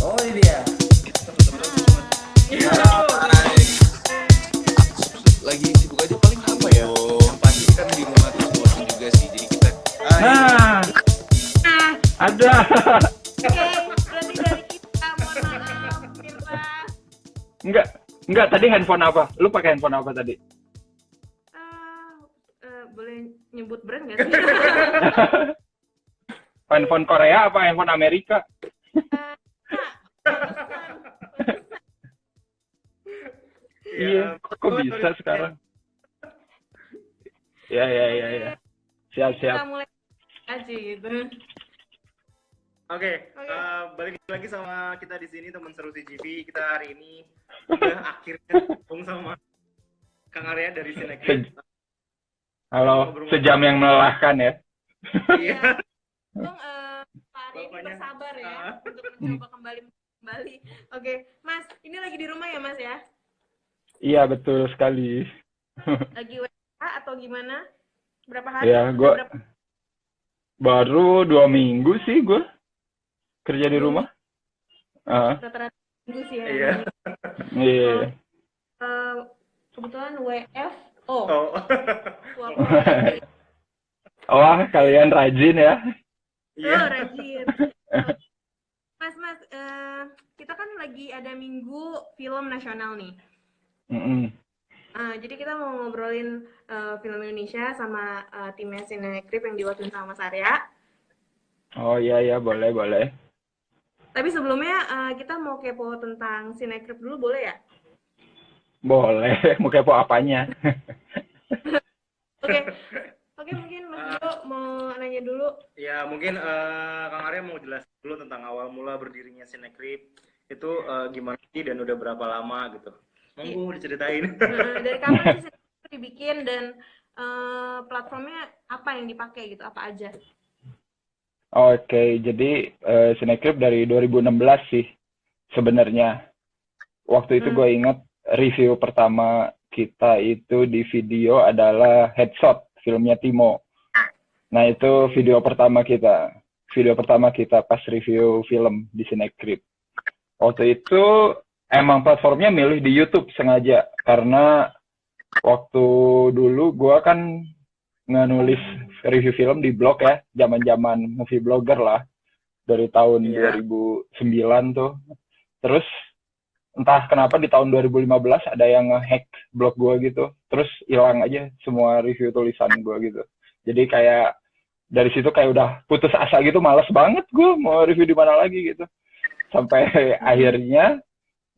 Oh ini dia. Hai. Lagi sibuk aja paling apa ya? Yang pasti kan di rumah terus bosan juga sih. Jadi kita Nah, ada. Oke, berarti dari kita, mohon maaf, Mirza. Enggak, enggak. Tadi handphone apa? Lu pakai handphone apa tadi? Boleh nyebut brand nggak sih? Handphone Korea apa handphone Amerika? Iya, kok bisa sekarang? Ya. Siap. Kita mulai aja gitu. Oke, balik lagi sama kita di sini teman seru CGV. Kita hari ini udah akhirnya ketemu sama Kang Arya dari Sinekrit. Halo, sejam yang melelahkan ya. Iya. Untung Pak Ari ini Bapaknya. bersabar ya untuk mencoba kembali. Oke, Mas, ini lagi di rumah ya Mas ya? Iya, betul sekali. Lagi WFH atau gimana? Berapa hari? Ya, gua Berapa? baru 2 minggu sih gue kerja di rumah. Rata-rata minggu sih ya. Iya. Iya. Kebetulan WFO. Oh. Work Wah, kalian rajin ya. Iya. rajin. Mas, kita kan lagi ada minggu film nasional nih. Mm-mm. Jadi kita mau ngobrolin film Indonesia sama timnya Cinecrip yang diwakilin sama Mas Arya. Oh iya, boleh. Tapi sebelumnya kita mau kepo tentang Cinecrip dulu, boleh ya? Boleh, mau kepo apanya? Oke, mungkin Mas Gio mau nanya dulu. Ya, mungkin Kang Arya mau jelasin dulu tentang awal mula berdirinya Sinekrit. Itu gimana sih dan udah berapa lama gitu. Monggo diceritain. Dari kapan sih Cinecrip dibikin dan platformnya apa yang dipakai gitu, apa aja? Oke, jadi Cinecrip dari 2016 sih sebenarnya. Waktu itu gue ingat review pertama kita itu di video adalah Headshot, filmnya Timo. Nah, itu video pertama kita. Video pertama kita pas review film di Cinecrip. Waktu itu emang platformnya milih di YouTube sengaja. Karena waktu dulu gue kan nulis review film di blog ya, zaman-zaman movie blogger lah, dari tahun 2009 tuh. Terus entah kenapa di tahun 2015 ada yang nge-hack blog gue gitu, terus hilang aja semua review tulisan gue gitu. Jadi kayak dari situ kayak udah putus asa gitu, males banget gue mau review di mana lagi gitu. Sampai akhirnya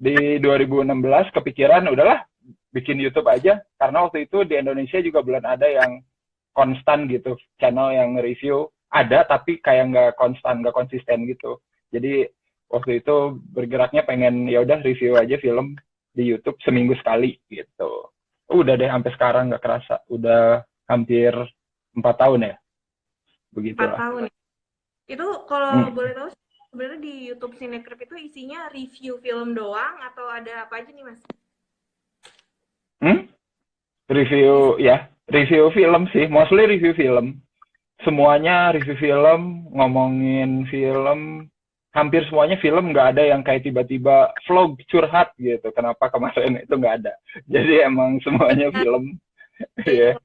di 2016 kepikiran udahlah bikin YouTube aja, karena waktu itu di Indonesia juga belum ada yang konstan gitu, channel yang review ada tapi kayak nggak konstan, nggak konsisten gitu. Jadi waktu itu bergeraknya pengen ya udah review aja film di YouTube seminggu sekali gitu. Udah deh sampai sekarang nggak kerasa, udah hampir 4 tahun ya, 4 begitulah. tahun. Itu kalau boleh tahu sebenarnya di YouTube Cinecrip itu isinya review film doang atau ada apa aja nih Mas? Review ya, review film sih, mostly review film. Semuanya review film, ngomongin film, hampir semuanya film, nggak ada yang kayak tiba-tiba vlog curhat gitu. Kenapa kemarin itu nggak ada. Jadi emang semuanya film. Ya.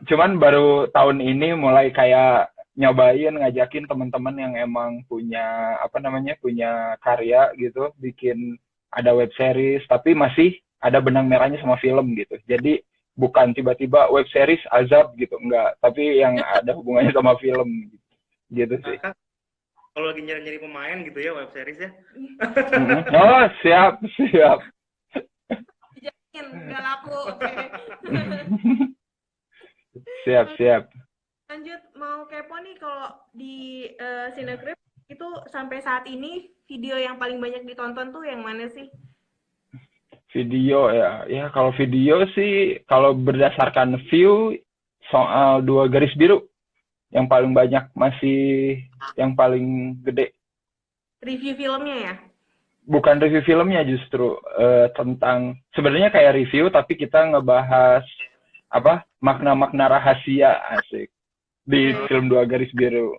Cuman baru tahun ini mulai kayak nyobain ngajakin teman-teman yang emang punya punya karya gitu, bikin ada web series tapi masih ada benang merahnya sama film gitu. Jadi bukan tiba-tiba web series azab gitu, enggak, tapi yang ada hubungannya sama film gitu sih. Kalau lagi nyari-nyari pemain gitu ya web series ya. Oh, siap. Dijamin nggak laku, oke. Siap. Lanjut, mau kepo nih kalau di Cinecrip itu sampai saat ini video yang paling banyak ditonton tuh yang mana sih? Video ya kalau video sih, kalau berdasarkan view soal 2 garis biru yang paling banyak, masih yang paling gede. Review filmnya ya? Bukan review filmnya, justru tentang sebenarnya kayak review tapi kita ngebahas makna-makna rahasia asik di film 2 garis biru.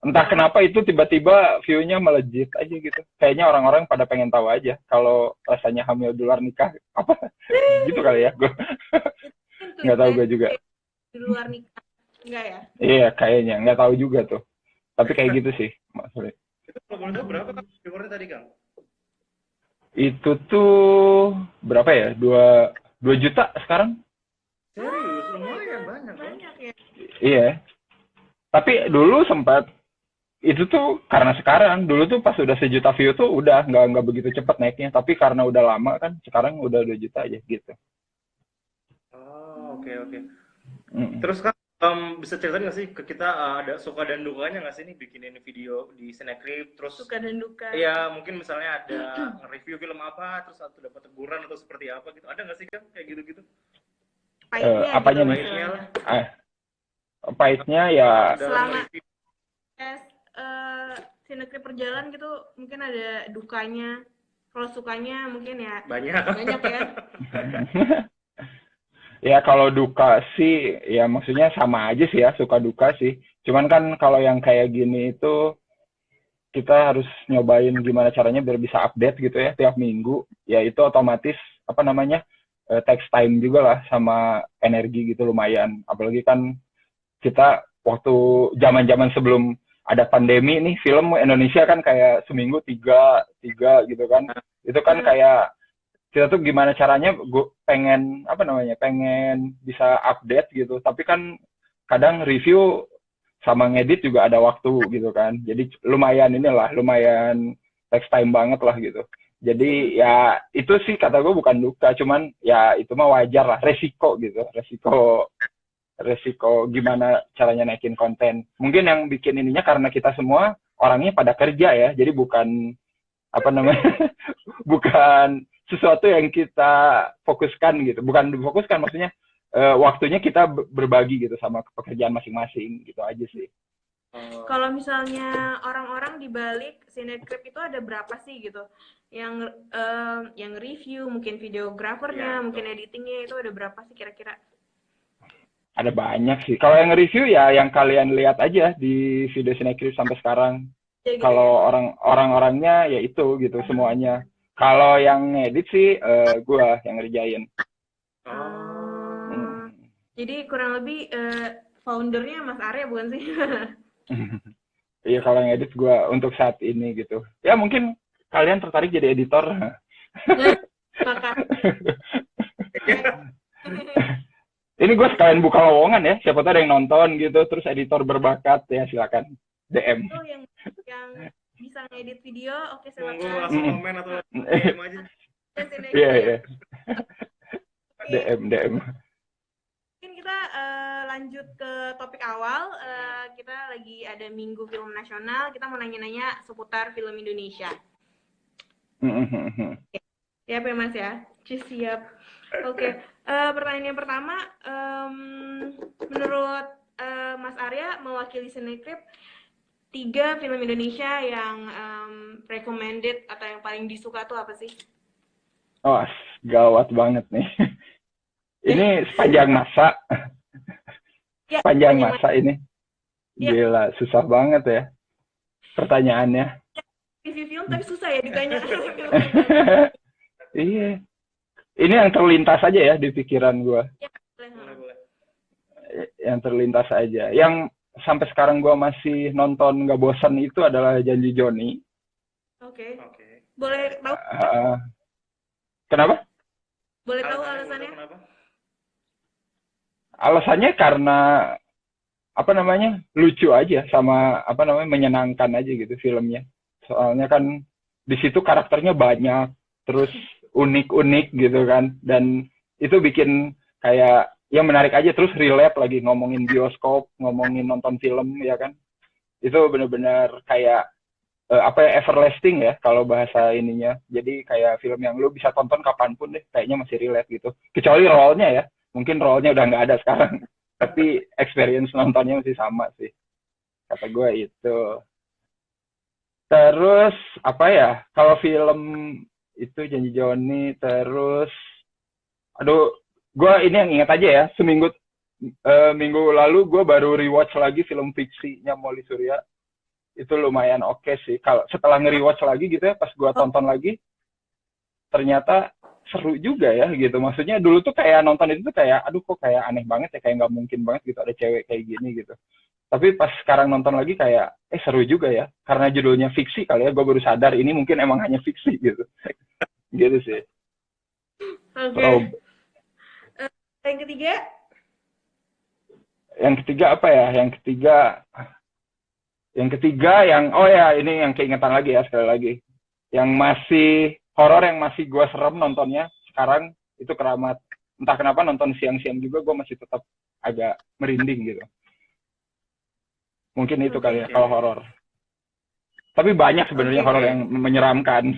Entah kenapa itu tiba-tiba view-nya melejit aja gitu. Kayaknya orang-orang pada pengen tahu aja kalau rasanya hamil di luar nikah apa gitu kali ya. Gue Itu nggak tahu gue juga. di luar nikah. Enggak ya? Iya kayaknya nggak tahu juga tuh. Tapi kayak gitu sih maksudnya. Itu kalau boleh tahu berapa Kang viewernya tadi Kang? Itu tuh berapa ya? 2 juta sekarang? Serius, lumayan banyak kan? Banyak ya. Iya. Tapi dulu sempat itu tuh karena sekarang dulu tuh pas udah 1 juta view tuh udah nggak begitu cepat naiknya. Tapi karena udah lama kan sekarang udah 2 juta aja gitu. Oh, oke oke. Mm. Terus Kang bisa cerita nggak sih ke kita ada suka dan dukanya nggak sih nih bikinin video di Cinecrip terus Suka dan duka. ya mungkin misalnya ada nge-review film apa terus atau dapat teguran atau seperti apa gitu ada nggak sih Kang kayak gitu-gitu? Pahitnya apanya gitu, nih? Pahitnya lah. Pahitnya ya Dalam Selama nge-review. Cinecrip berjalan gitu mungkin ada dukanya. Kalau sukanya mungkin ya Banyak. banyak ya. ya kalau duka sih ya maksudnya sama aja sih ya suka duka sih. Cuman kan kalau yang kayak gini itu kita harus nyobain gimana caranya biar bisa update gitu ya tiap minggu. Ya itu otomatis apa namanya takes time juga lah sama energi gitu lumayan. Apalagi kan kita waktu zaman-zaman sebelum ada pandemi nih film Indonesia kan kayak seminggu tiga gitu kan. Itu kan kayak kita tuh gimana caranya gue pengen apa namanya pengen bisa update gitu. Tapi kan kadang review sama ngedit juga ada waktu gitu kan. Jadi lumayan takes time banget lah gitu. Jadi ya itu sih kata gue bukan duka, cuman ya itu mah wajar lah, resiko gitu, resiko gimana caranya naikin konten. Mungkin yang bikin ininya karena kita semua orangnya pada kerja ya, jadi bukan apa namanya, bukan sesuatu yang kita fokuskan gitu, bukan difokuskan maksudnya waktunya kita berbagi gitu sama pekerjaan masing-masing gitu aja sih. Kalau misalnya orang-orang di balik Cinecrip itu ada berapa sih gitu? Yang review, mungkin videografernya, Ya, mungkin editingnya itu ada berapa sih kira-kira? Ada banyak sih. Kalau yang review ya yang kalian lihat aja di video Cinecrip sampai sekarang. Ya, gitu Kalau ya? orang-orangnya ya itu gitu semuanya. Kalau yang ngedit sih gua yang ngerjain. Oh. Jadi kurang lebih foundernya Mas Arya bukan sih? Iya kalau yang edit gue untuk saat ini gitu. Ya mungkin kalian tertarik jadi editor. Maka Ini gue sekalian buka lowongan ya. Siapa tahu ada yang nonton gitu. Terus editor berbakat ya silakan DM. itu yang bisa ngedit video, oke Tunggu silakan. langsung komen atau DM aja. Iya. DM. Mungkin kita lanjut ke topik awal. Kita lagi ada Minggu Film Nasional. Kita mau nanya-nanya seputar film Indonesia. Siap ya Mas ya? Siap. Oke. Pertanyaan yang pertama, menurut Mas Arya mewakili Cinecrip 3 film Indonesia yang recommended atau yang paling disuka tuh apa sih? Oh, gawat banget nih. Ini sepanjang masa. Ya, Sepanjang masa ini. Ya. Gila, susah banget ya pertanyaannya. Review film tapi susah ya ditanya. Iya. Ini yang terlintas aja ya di pikiran gue. Ya, Boleh. Yang terlintas aja. Yang sampai sekarang gue masih nonton nggak bosan itu adalah Janji Joni. Oke. Oke. Boleh tahu? Kenapa? Boleh tahu alasannya? Kenapa? Alasannya karena apa namanya lucu aja sama apa namanya menyenangkan aja gitu filmnya. Soalnya kan di situ karakternya banyak, terus unik-unik gitu kan, dan itu bikin kayak yang menarik aja, terus relate lagi ngomongin bioskop, ngomongin nonton film ya kan. Itu benar-benar kayak apa ya everlasting ya kalau bahasa ininya. Jadi kayak film yang lu bisa tonton kapanpun deh, kayaknya masih relate gitu. Kecuali role-nya ya. Mungkin role-nya udah nggak ada sekarang. Tapi experience nontonnya masih sama sih. Kata gue itu. Terus, apa ya, kalau film itu Janji Joni, terus, aduh, gue ini yang ingat aja ya, minggu lalu gue baru rewatch lagi film fiksinya Molly Surya. itu lumayan oke sih. Kalau setelah nge-rewatch lagi gitu ya, pas gue tonton lagi, ternyata seru juga ya gitu. Maksudnya dulu tuh kayak nonton itu tuh kayak, aduh kok kayak aneh banget ya, kayak nggak mungkin banget gitu ada cewek kayak gini gitu. Tapi pas sekarang nonton lagi kayak, seru juga ya. Karena judulnya fiksi kali ya, gue baru sadar ini mungkin emang hanya fiksi gitu. Gitu sih. Oke. Rob. Yang ketiga? Yang ketiga apa ya? Yang ketiga oh ya ini yang keingetan lagi ya sekali lagi. Yang masih horor yang masih gue serem nontonnya sekarang itu Keramat. Entah kenapa nonton siang-siang juga gue masih tetap agak merinding gitu. Mungkin itu kali ya kalau horor. Tapi banyak sebenarnya horor yang menyeramkan.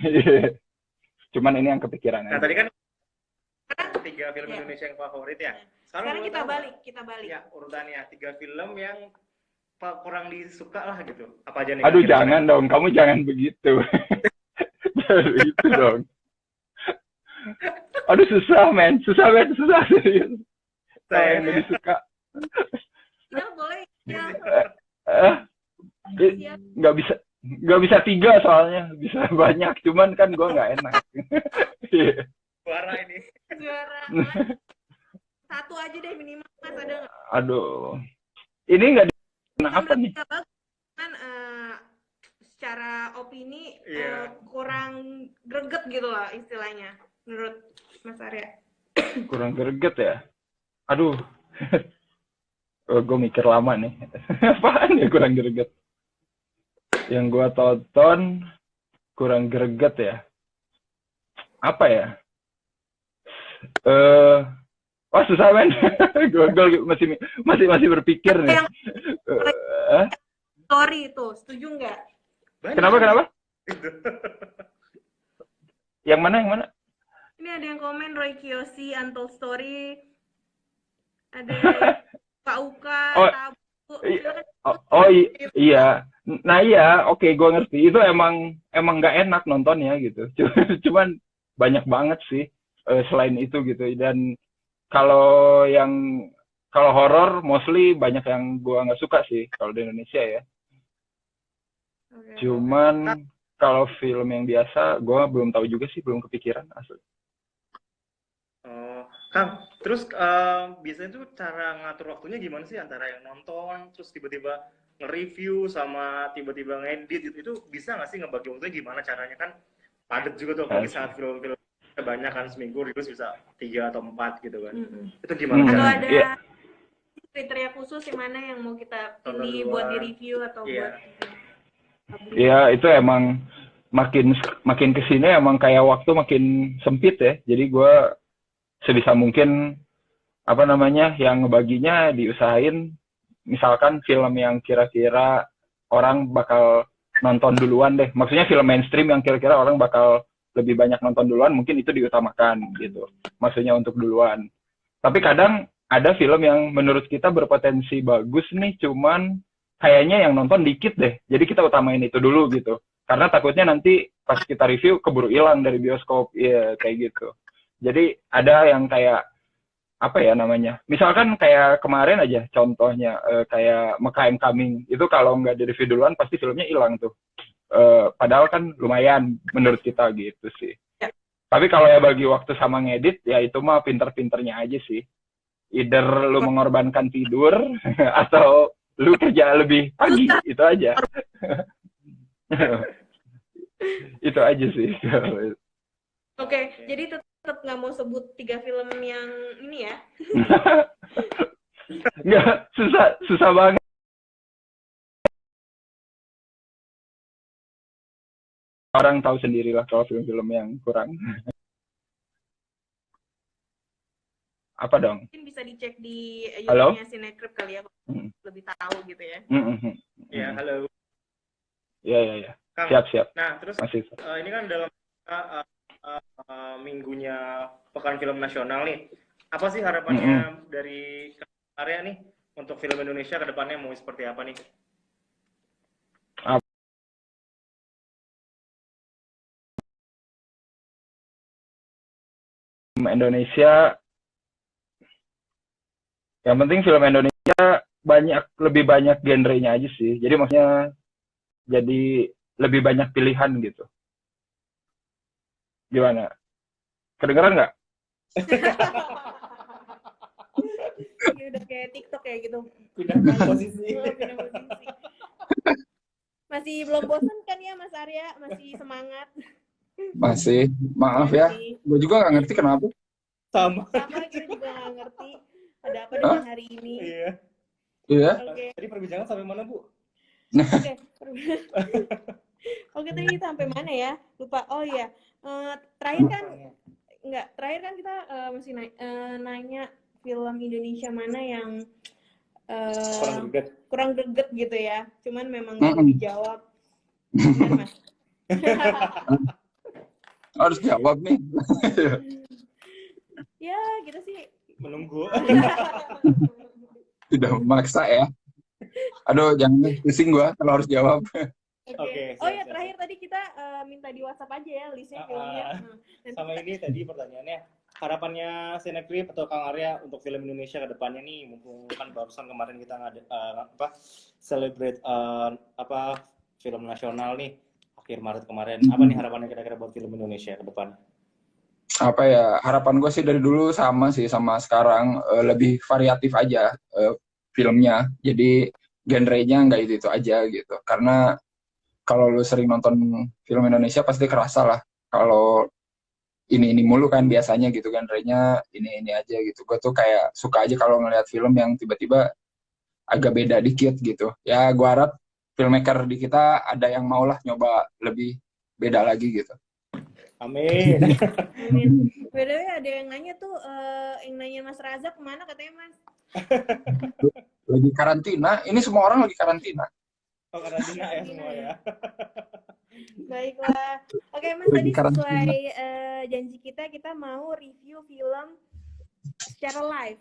Cuman ini yang kepikiran. Nah, tadi kan 3 film Indonesia yang favorit ya. Sekarang kita balik. Ya, urutannya 3 film yang kurang disuka lah gitu. Apa aja nih? Aduh, jangan dong. Kamu jangan begitu. Jangan begitu dong. Aduh, susah, men. Susah. Serius. Saya yang disuka. Ya, boleh. Ya. Nggak bisa 3 soalnya. Bisa banyak. Cuman kan gue nggak enak. Juara ini. Juara. 1 aja deh minimal, Mas, ada nggak? Aduh. Ini nggak apa nih? Kan secara opini kurang greget gitu lah istilahnya menurut Mas Arya. Kurang greget ya? Aduh. Gue mikir lama nih. Apaan ya kurang greget? Yang gue tonton kurang greget ya? Apa ya? Wah susah men. Gue masih berpikir nih. Story itu, setuju nggak? Kenapa? Yang mana? Ini ada yang komen Roy Kiyoshi, Untold Story. Ada Kak Uka, Tabu. Iya. Nah iya, oke, gue ngerti. Itu emang nggak enak nontonnya gitu. Cuman banyak banget sih selain itu gitu. Dan kalau horor mostly banyak yang gue nggak suka sih kalau di Indonesia ya. Okay. Cuman kalau film yang biasa gue belum tahu juga sih, belum kepikiran asli. Kang, terus biasanya tuh cara ngatur waktunya gimana sih antara yang nonton terus tiba-tiba nge-review sama tiba-tiba ngedit itu bisa nggak sih ngebagi waktunya gimana caranya? Kan padat juga tuh apalagi saat film-film kebanyakan seminggu rilis bisa 3 atau 4 gitu kan. Itu gimana? Atau ada kriteria khusus yang mana yang mau kita pilih buat di-review atau buat Iya, itu emang makin kesini emang kayak waktu makin sempit ya. Jadi gue sebisa mungkin yang ngebaginya diusahain misalkan film yang kira-kira orang bakal nonton duluan deh. Maksudnya film mainstream yang kira-kira orang bakal lebih banyak nonton duluan, mungkin itu diutamakan gitu. Maksudnya untuk duluan. Tapi kadang ada film yang menurut kita berpotensi bagus nih, cuman kayaknya yang nonton dikit deh. Jadi kita utamain itu dulu gitu. Karena takutnya nanti pas kita review keburu hilang dari bioskop. Iya, kayak gitu. Jadi ada yang kayak misalkan kayak kemarin aja contohnya kayak Mecca and Coming itu kalau nggak di review duluan pasti filmnya hilang tuh. Padahal kan lumayan menurut kita gitu sih. Tapi kalau ya bagi waktu sama ngedit ya itu mah pinter-pinternya aja sih. Either lu mengorbankan tidur atau lu kerja lebih pagi, itu aja. Itu aja sih. Oke, jadi tetap nggak mau sebut 3 film yang ini ya? Nggak, susah banget. Orang tahu sendirilah kalau film-film yang kurang. Apa dong? Mungkin bisa dicek di Halo? YouTube-nya Cinecrip kali ya, lebih tahu gitu ya. Ya, halo. Iya. Kang, Siap. Nah, terus ini kan dalam minggunya Pekan Film Nasional nih. Apa sih harapannya dari Arya nih untuk film Indonesia ke depannya mau seperti apa nih? Indonesia, yang penting film Indonesia lebih banyak genrenya aja sih. Jadi maksudnya Jadi lebih banyak pilihan gitu. Gimana? Kedengeran nggak? Ini udah kayak TikTok ya gitu. Pindah posisi. Pindah posisi. Masih belum bosan kan ya Mas Arya? Masih semangat? Masih. Maaf ya. Masih. Gue juga nggak ngerti kenapa. Sama. Sama kita juga nggak ngerti ada apa dengan hari ini. Iya. Iya. Oke. Tadi perbincangan sampai mana, Bu? Oke. Oke, tadi kita sampai mana ya? Lupa. Oh iya. Terakhir kan kita masih nanya film Indonesia mana yang Kurang greget. kurang greget gitu ya. Cuman memang belum dijawab. Benar, Mas? Harus jawab nih. Ya, gitu sih. Menunggu. Tidak memaksa ya. Aduh, jangan pusing gua kalau harus jawab. Oke, Oh siap, ya, siap, terakhir tadi kita minta di WhatsApp aja ya listnya filmnya. Nanti Sama ini tadi pertanyaannya, harapannya Cinecrip atau Kang Arya untuk film Indonesia ke depannya nih, mumpung kan barusan kemarin kita celebrate film nasional nih akhir Maret kemarin. Apa nih harapannya kira-kira buat film Indonesia ke depan? Apa ya, harapan gue sih dari dulu sama sih sama sekarang, lebih variatif aja filmnya. Jadi genrenya nggak itu aja gitu. Karena kalau lu sering nonton film Indonesia pasti kerasa lah kalau ini mulu kan biasanya gitu, genrenya ini aja gitu. Gue tuh kayak suka aja kalau ngelihat film yang tiba-tiba agak beda dikit gitu. Ya gue harap filmmaker di kita ada yang mau lah nyoba lebih beda lagi gitu. Amin. Amin. By the way, ada yang nanya tuh, yang nanya Mas Raza kemana katanya Mas? Lagi karantina, ini semua orang lagi karantina. Oh, karantina ya semua ya. Baiklah. Oke Mas, tadi sesuai janji kita mau review film secara live.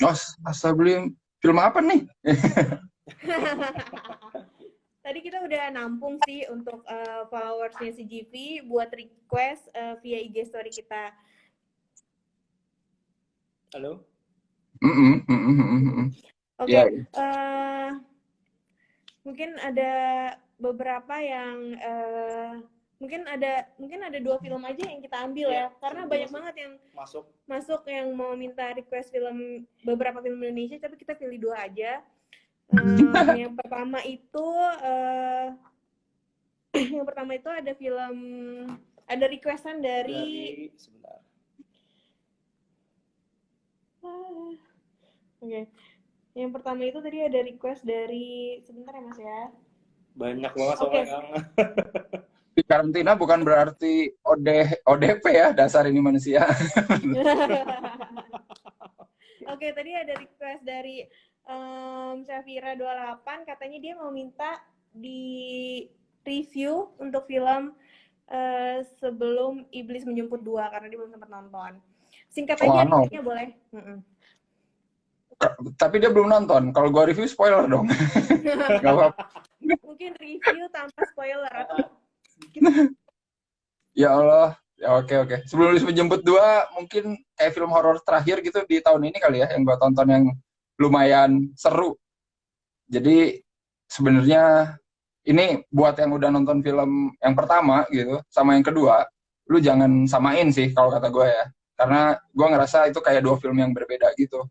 Oh, asal beli film apa nih? Tadi kita udah nampung sih untuk followersnya CGV buat request via IG story kita. Halo? Oke. Yeah. Mungkin ada beberapa yang mungkin ada 2 film aja yang kita ambil ya, karena banyak banget yang masuk yang mau minta request beberapa film Indonesia, tapi kita pilih 2 aja. Yang pertama itu ada requestan dari sebentar. Oke. Yang pertama itu tadi ada request dari sebentar ya Mas ya. Banyak banget soalnya Kang. Di karantina bukan berarti ODP ya, dasar ini manusia. Oke, tadi ada request dari Syafira 28, katanya dia mau minta di review untuk film Sebelum Iblis Menjemput 2 karena dia belum sempat nonton. Singkat aja reviewnya boleh. Tapi dia belum nonton. Kalau gua review spoiler dong. Gak apa-apa. Mungkin review tanpa spoiler atau Ya Allah. Ya oke. Sebelum Iblis Menjemput 2 mungkin kayak film horor terakhir gitu di tahun ini kali ya yang gua tonton yang lumayan seru. Jadi sebenarnya ini buat yang udah nonton film yang pertama gitu sama yang kedua, lu jangan samain sih kalau kata gue ya. Karena gue ngerasa itu kayak 2 film yang berbeda gitu.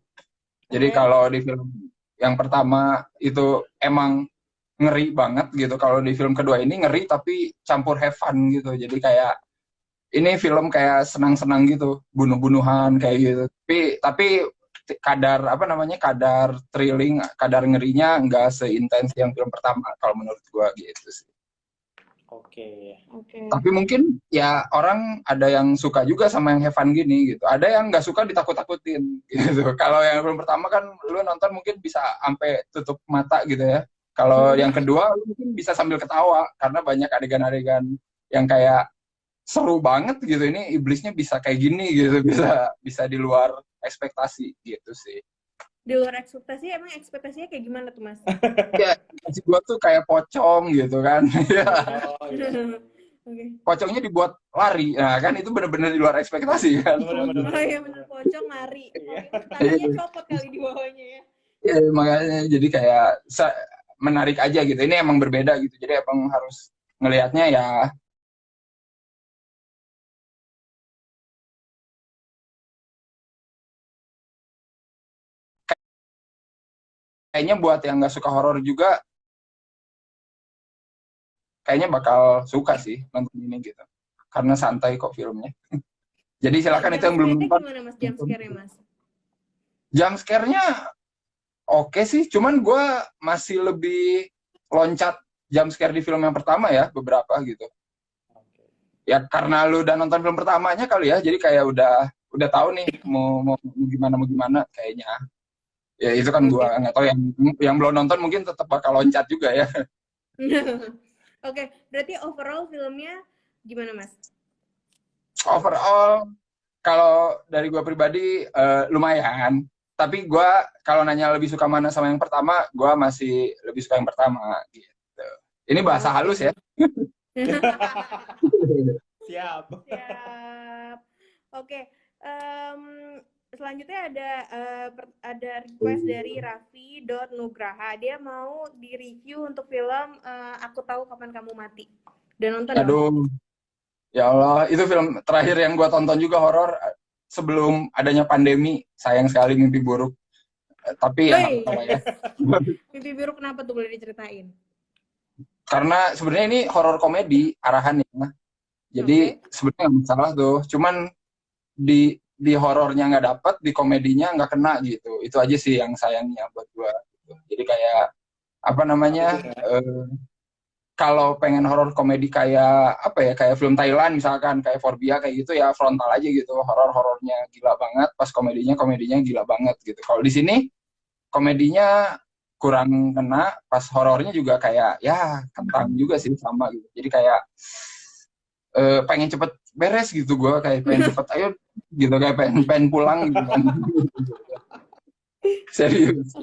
Jadi kalau di film yang pertama itu emang ngeri banget gitu. Kalau di film kedua ini ngeri tapi campur have fun gitu. Jadi kayak ini film kayak senang-senang gitu, bunuh-bunuhan kayak gitu. Tapi kadar thrilling, kadar ngerinya nggak seintens yang film pertama kalau menurut gua gitu sih. Oke. Tapi mungkin ya orang ada yang suka juga sama yang have fun gini gitu. Ada yang nggak suka ditakut-takutin gitu. Kalau yang film pertama kan lu nonton mungkin bisa sampai tutup mata gitu ya. Kalau yang kedua lu mungkin bisa sambil ketawa karena banyak adegan-adegan yang kayak seru banget gitu, ini iblisnya bisa kayak gini gitu, bisa di luar ekspektasi gitu sih. Di luar ekspektasi, emang ekspektasinya kayak gimana tuh Mas? Ya, ekspektasi gue tuh kayak pocong gitu kan. Pocongnya dibuat lari, nah kan itu bener-bener di luar ekspektasi kan. Oh iya bener, pocong lari. Tangannya copot kali di bawahnya ya. Ya makanya jadi kayak menarik aja gitu. Ini emang berbeda gitu. Jadi emang harus ngelihatnya ya kayaknya buat yang nggak suka horor juga kayaknya bakal suka sih nonton ini gitu. Karena santai kok filmnya. Jadi silakan itu yang belum Jump nonton. scare-nya gimana Mas? Jump scare-nya Mas? Jump scare-nya oke sih, cuman gue masih lebih loncat jump scare di film yang pertama ya, beberapa gitu. Ya karena lu udah nonton film pertamanya kali ya, jadi kayak udah tahu nih mau gimana kayaknya. Ya itu kan gue nggak tahu yang belum nonton mungkin tetap bakal loncat juga ya. Oke, berarti overall filmnya gimana Mas? Overall kalau dari gue pribadi lumayan. Tapi gue kalau nanya lebih suka mana sama yang pertama, gue masih lebih suka yang pertama gitu. Ini bahasa halus ya. Siap. Siap. Oke. Selanjutnya ada request dari Raffi.Nugraha. Dia mau di-review untuk film Aku Tahu Kapan Kamu Mati. Dan nonton dong. Aduh, ya Allah, itu film terakhir yang gue tonton juga horor sebelum adanya pandemi. Sayang sekali Mimpi Buruk. Tapi ya nggak apa-apa ya. Mimpi Buruk kenapa tuh, boleh diceritain? Karena sebenarnya ini horor komedi arahannya. Jadi sebenarnya nggak masalah tuh. Cuman di horornya nggak dapet, di komedinya nggak kena gitu. Itu aja sih yang sayangnya buat gue. Gitu. Jadi kayak apa namanya? Kalau pengen horor komedi kayak apa ya, kayak film Thailand misalkan, kayak Forbia kayak gitu ya frontal aja gitu, horornya gila banget, pas komedinya gila banget gitu. Kalau di sini komedinya kurang kena, pas horornya juga kayak ya kentang juga sih sama gitu. Jadi kayak pengen cepet beres gitu, gue kayak pengen cepet ayo gitu, kayak pengen pulang gitu kan. Serius.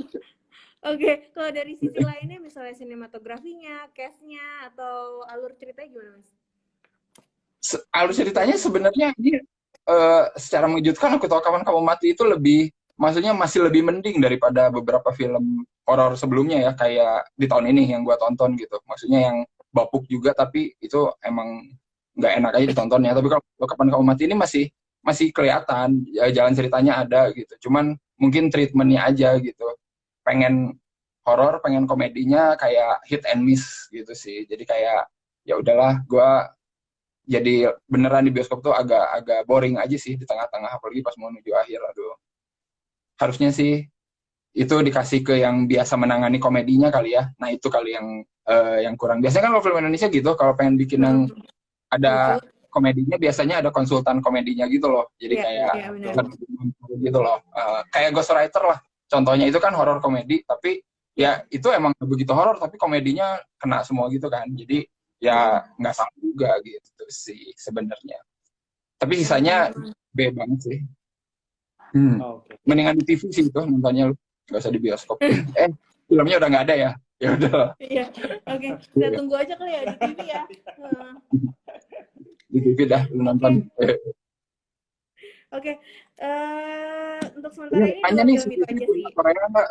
Oke, kalau dari sisi lainnya misalnya sinematografinya, cast-nya, atau alur ceritanya gimana Mas? Alur ceritanya sebenarnya ini secara mengejutkan, Aku Tahu Kapan Kamu Mati itu lebih, maksudnya masih lebih mending daripada beberapa film horor sebelumnya ya, kayak di tahun ini yang gua tonton gitu. Maksudnya yang bapuk juga, tapi itu emang nggak enak aja ditontonnya. Tapi kalau Kapan Kamu Mati ini masih kelihatan jalan ceritanya ada gitu. Cuman mungkin treatmentnya aja gitu. Pengen horor, pengen komedinya kayak hit and miss gitu sih. Jadi kayak ya udahlah, gua jadi beneran di bioskop tuh agak boring aja sih di tengah-tengah, apalagi pas mau menuju akhir. Aduh, harusnya sih itu dikasih ke yang biasa menangani komedinya kali ya. Nah itu kali yang kurang. Biasanya kan kalau film Indonesia gitu, kalau pengen bikin yang ada komedinya biasanya ada konsultan komedinya gitu loh. Jadi kayak gitu loh. Kayak Ghostwriter lah. Contohnya itu kan horor komedi, tapi ya itu emang begitu horor, tapi komedinya kena semua gitu kan. Jadi ya nggak salah juga gitu sih sebenarnya. Tapi sisanya B banget sih. Mendingan di TV sih itu nontonnya, lu nggak usah di bioskop. Filmnya udah nggak ada ya? Ya udah. Iya, oke. Kita tunggu aja kali ya di TV ya. Di TV dah lu nonton. Oke. Untuk sementara ini nanya nih, si film itu aja sih. Korea nggak?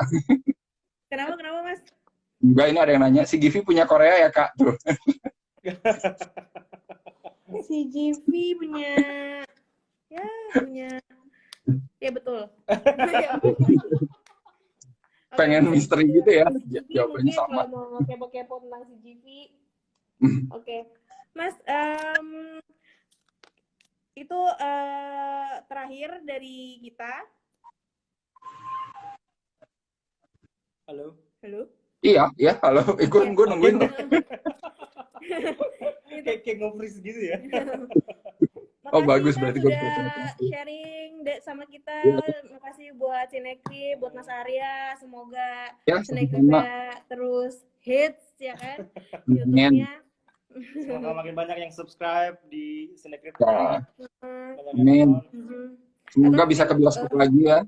Kenapa Mas? Enggak, ini ada yang nanya, si Givi punya Korea ya Kak? Tuh. Si Givi punya, ya betul. Pengen misteri gitu ya? Jawabannya sama. Kalau mau kepo-kepo tentang si Givi. Oke. Mas, itu terakhir dari kita. Halo. Iya, halo. Gue nungguin. Kayak nge-freeze gitu ya. Oh bagus, berarti gue udah sharing sama kita. Makasih buat Cinekrip, buat Mas Arya. Semoga Cinekripnya terus hits ya kan YouTube-nya. Semoga makin banyak yang subscribe di Cinekrip. Amin. Semoga bisa ke bioskop lagi ya.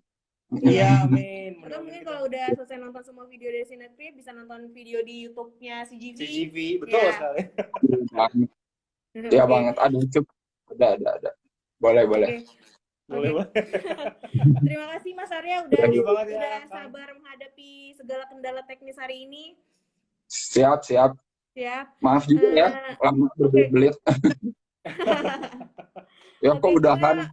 Iya, amin. Atau mungkin kalau udah selesai nonton semua video dari Cinekrip, bisa nonton video di YouTube-nya CGV. Betul sekali. Iya banget, ada cukup. Ada. Boleh. Boleh. Terima kasih Mas Arya udah sabar menghadapi segala kendala teknis hari ini. Siap. Siap. Maaf juga ya, lama berbelit-belit. Ya, kok Oke, udahan.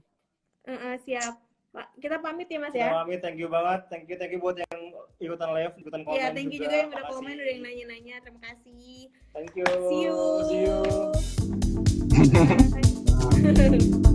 siap. Pak, kita pamit ya Mas Kita ya. pamit, thank you banget. Thank you buat yang ikutan live, ikutan komen Iya, thank you juga yang udah Makasih. komen, udah yang nanya-nanya. Terima kasih. Thank you. See you. See you. Bye.